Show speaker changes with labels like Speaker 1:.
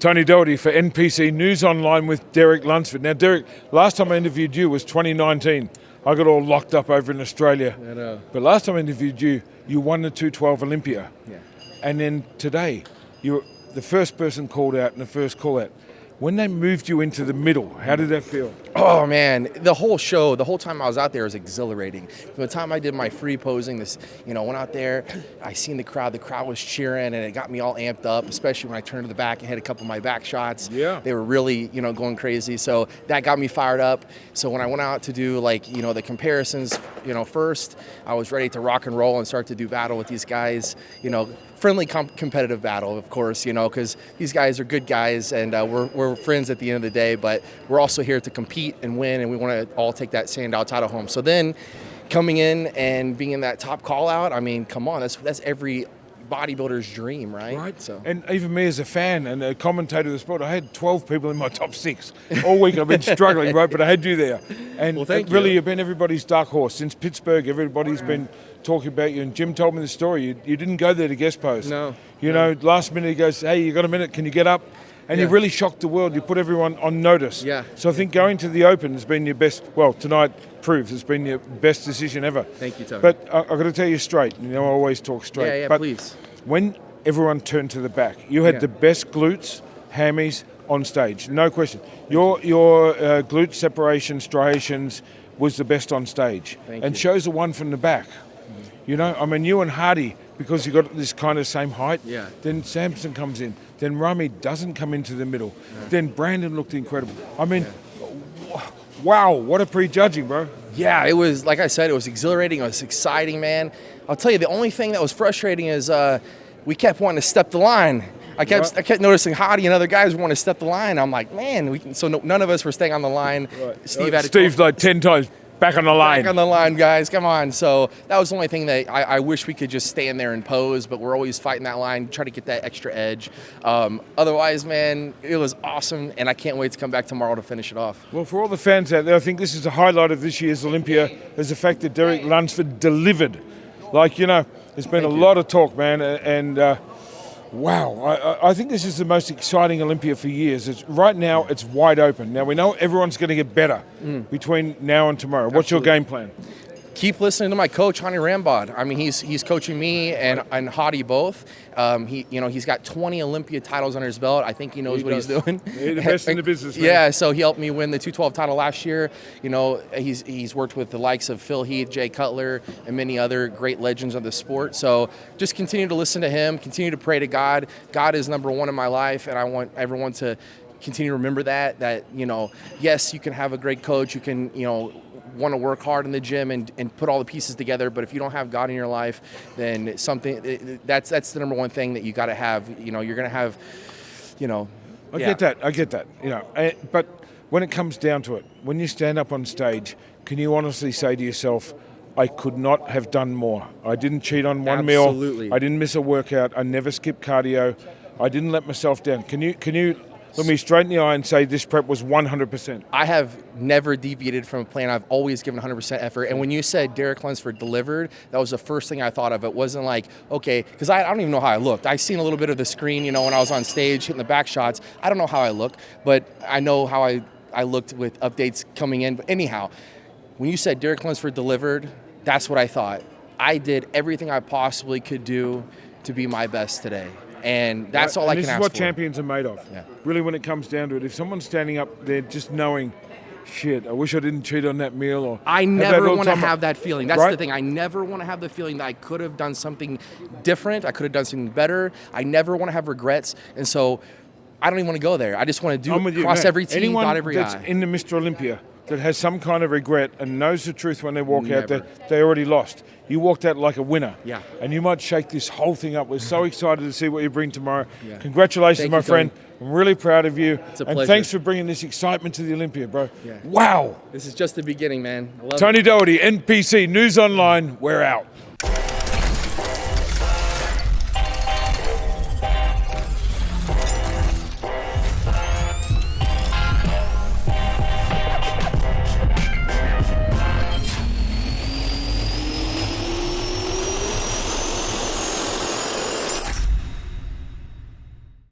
Speaker 1: Tony Doherty for NPC News Online with Derek Lunsford. Now, Derek, last time I interviewed you was 2019. I got all locked up over in Australia.
Speaker 2: I know.
Speaker 1: But last time I interviewed you, you won the 212 Olympia.
Speaker 2: Yeah.
Speaker 1: And then today, you were the first person called out in the first call out. When they moved you into the middle, how did that feel?
Speaker 2: Oh man, the whole show, the whole time I was out there was exhilarating. From the time I did my free posing, went out there, I seen the crowd was cheering, and it got me all amped up, especially when I turned to the back and hit a couple of my back shots.
Speaker 1: Yeah.
Speaker 2: They were really, going crazy. So that got me fired up. So when I went out to do the comparisons, first, I was ready to rock and roll and start to do battle with these guys, friendly competitive battle, of course, because these guys are good guys, and we're friends at the end of the day, but we're also here to compete and win, and we want to all take that Sandow title home. So then coming in and being in that top call out, I mean, come on, that's every bodybuilder's dream, right?
Speaker 1: Right.
Speaker 2: So.
Speaker 1: And even me as a fan and a commentator of the sport, I had 12 people in my top 6. All week I've been struggling, right? But I had you there. And
Speaker 2: well, thank
Speaker 1: really,
Speaker 2: you.
Speaker 1: You've been everybody's dark horse. Since Pittsburgh, everybody's been talking about you. And Jim told me the story. You didn't go there to guest post.
Speaker 2: No.
Speaker 1: Last minute he goes, hey, you got a minute? Can you get up? And you really shocked the world. You put everyone on notice.
Speaker 2: Yeah.
Speaker 1: So I think going to the Open has been your best, well, tonight proves it's been your best decision ever.
Speaker 2: Thank you, Tony.
Speaker 1: But I've got to tell you straight. I always talk straight.
Speaker 2: Yeah,
Speaker 1: but
Speaker 2: please.
Speaker 1: When everyone turned to the back, you had the best glutes, hammies on stage, no question. Your glute separation, striations was the best on stage.
Speaker 2: Thank
Speaker 1: and
Speaker 2: you.
Speaker 1: shows the one from the back. You and Hardy, because you got this kind of same height.
Speaker 2: Yeah.
Speaker 1: Then Samson comes in. Then Rami doesn't come into the middle. Yeah. Then Brandon looked incredible. I mean, wow, what a prejudging, bro.
Speaker 2: Yeah, it was, like I said, it was exhilarating. It was exciting, man. I'll tell you, the only thing that was frustrating is we kept wanting to step the line. I kept noticing Hottie and other guys wanting to step the line. I'm like, man, none of us were staying on the line.
Speaker 1: Right.
Speaker 2: Steve's
Speaker 1: like 10 times. Back on the line.
Speaker 2: Back on the line, guys. Come on. So that was the only thing that I wish we could just stand there and pose, but we're always fighting that line, try to get that extra edge. Otherwise, man, it was awesome, and I can't wait to come back tomorrow to finish it off.
Speaker 1: Well, for all the fans out there, I think this is the highlight of this year's Olympia, is the fact that Derek Lunsford delivered. There's been a lot of talk, man, and wow, I think this is the most exciting Olympia for years. Right now, it's wide open. Now, we know everyone's going to get better between now and tomorrow. What's your game plan?
Speaker 2: Keep listening to my coach, Hani Rambod. I mean, he's coaching me and Hadi both. He's got 20 Olympia titles under his belt. I think he knows what he's doing.
Speaker 1: He's the best in the business, man.
Speaker 2: Yeah, so he helped me win the 212 title last year. He's worked with the likes of Phil Heath, Jay Cutler, and many other great legends of the sport. So just continue to listen to him, continue to pray to God. God is number one in my life, and I want everyone to continue to remember that, yes, you can have a great coach, you can, want to work hard in the gym and put all the pieces together, but if you don't have God in your life, then that's the number one thing that you got to have. You're going to have,
Speaker 1: I get that. But when it comes down to it, when you stand up on stage, can you honestly say to yourself, I could not have done more. I didn't cheat on one
Speaker 2: Absolutely.
Speaker 1: meal. I didn't miss a workout. I never skipped cardio. I didn't let myself down. Can you look me straight in the eye and say this prep was 100%?
Speaker 2: I have never deviated from a plan. I've always given 100% effort. And when you said Derek Lunsford delivered, that was the first thing I thought of. It wasn't like, okay, because I don't even know how I looked. I seen a little bit of the screen, when I was on stage hitting the back shots. I don't know how I look, but I know how I looked with updates coming in. But anyhow, when you said Derek Lunsford delivered, that's what I thought. I did everything I possibly could do to be my best today. And that's all I can ask for.
Speaker 1: This is what champions are made of.
Speaker 2: Yeah.
Speaker 1: Really, when it comes down to it, if someone's standing up there just knowing, shit, I wish I didn't cheat on that meal. Or
Speaker 2: I never want to have that feeling. That's
Speaker 1: right?
Speaker 2: the thing. I never want to have the feeling that I could have done something different. I could have done something better. I never want to have regrets. And so I don't even want to go there. I just want to cross every T, dot every I.
Speaker 1: Anyone that's in the Mr. Olympia that has some kind of regret and knows the truth when they walk out there, they already lost. You walked out like a winner.
Speaker 2: Yeah.
Speaker 1: And you might shake this whole thing up. We're so excited to see what you bring tomorrow. Yeah. Congratulations, my friend. I'm really proud of you.
Speaker 2: It's a pleasure.
Speaker 1: And thanks for bringing this excitement to the Olympia, bro.
Speaker 2: Yeah.
Speaker 1: Wow.
Speaker 2: This is just the beginning, man. I love
Speaker 1: Tony
Speaker 2: it.
Speaker 1: Doherty, NPC News Online. We're out.